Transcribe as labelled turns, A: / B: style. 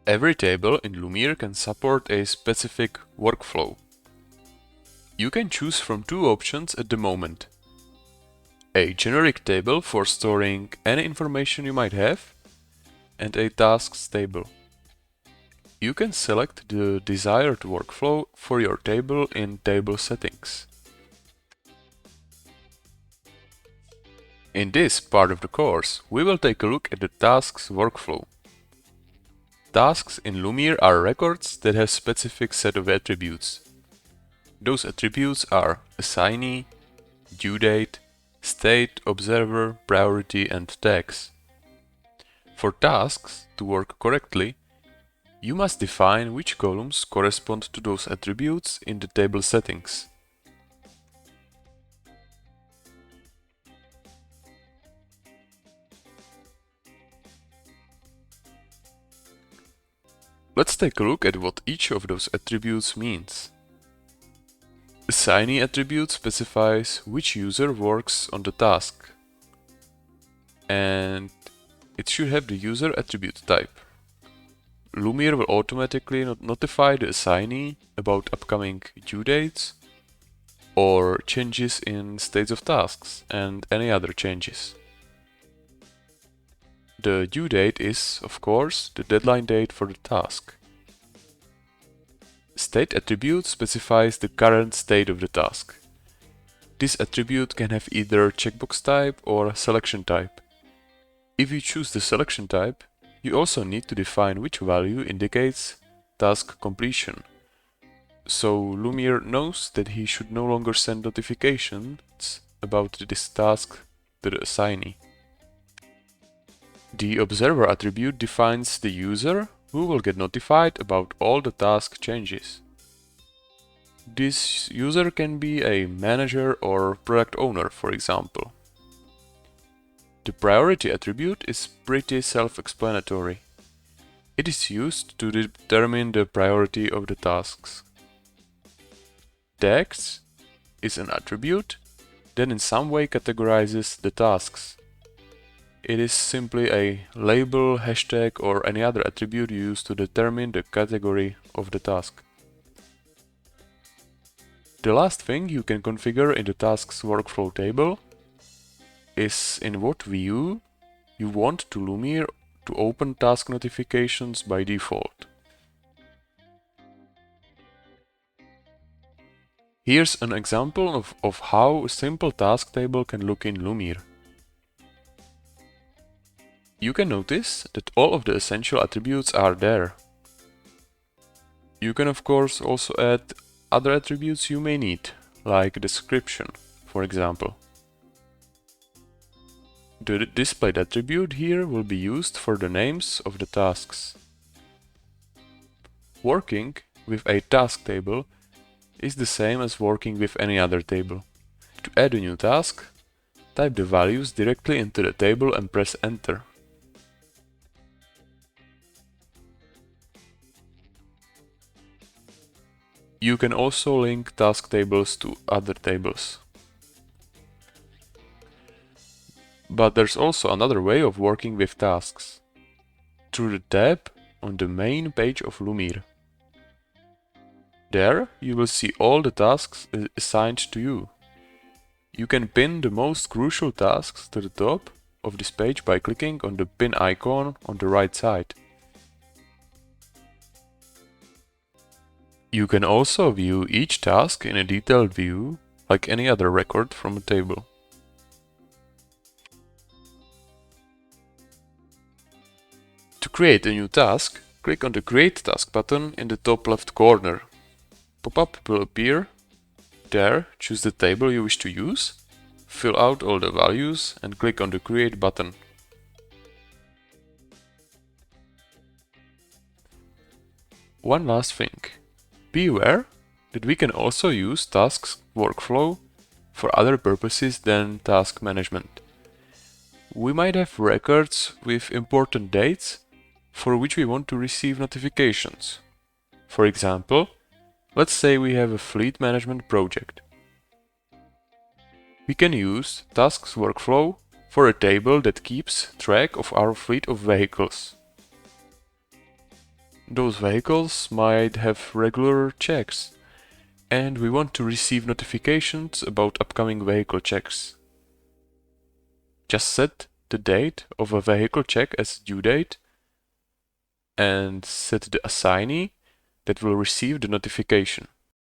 A: Every table in Lumeer can support a specific workflow. You can choose from two options at the moment. A generic table for storing any information you might have, and a tasks table. You can select the desired workflow for your table in Table Settings. In this part of the course, we will take a look at the tasks workflow. Tasks in Lumeer are records that have a specific set of attributes. Those attributes are assignee, due date, state, observer, priority, and tags. For tasks to work correctly, you must define which columns correspond to those attributes in the table settings. Let's take a look at what each of those attributes means. Assignee attribute specifies which user works on the task, and it should have the user attribute type. Lumeer will automatically notify the assignee about upcoming due dates or changes in states of tasks and any other changes. The due date is, of course, the deadline date for the task. State attribute specifies the current state of the task. This attribute can have either checkbox type or selection type. If you choose the selection type, you also need to define which value indicates task completion. So Lumeer knows that he should no longer send notifications about this task to the assignee. The observer attribute defines the user who will get notified about all the task changes. This user can be a manager or product owner, for example. The priority attribute is pretty self-explanatory. It is used to determine the priority of the tasks. Tags is an attribute that in some way categorizes the tasks. It is simply a label, hashtag, or any other attribute used to determine the category of the task. The last thing you can configure in the tasks workflow table is in what view you want to Lumeer to open task notifications by default. Here's an example of how a simple task table can look in Lumeer. You can notice that all of the essential attributes are there. You can of course also add other attributes you may need, like description, for example. The displayed attribute here will be used for the names of the tasks. Working with a task table is the same as working with any other table. To add a new task, type the values directly into the table and press Enter. You can also link task tables to other tables. But there's also another way of working with tasks. Through the tab on the main page of Lumeer. There you will see all the tasks assigned to you. You can pin the most crucial tasks to the top of this page by clicking on the pin icon on the right side. You can also view each task in a detailed view, like any other record from a table. To create a new task, click on the Create Task button in the top left corner. Pop-up will appear. There, choose the table you wish to use, fill out all the values and click on the Create button. One last thing. Be aware that we can also use tasks workflow for other purposes than task management. We might have records with important dates for which we want to receive notifications. For example, let's say we have a fleet management project. We can use tasks workflow for a table that keeps track of our fleet of vehicles. Those vehicles might have regular checks, and we want to receive notifications about upcoming vehicle checks. Just set the date of a vehicle check as due date and set the assignee that will receive the notification.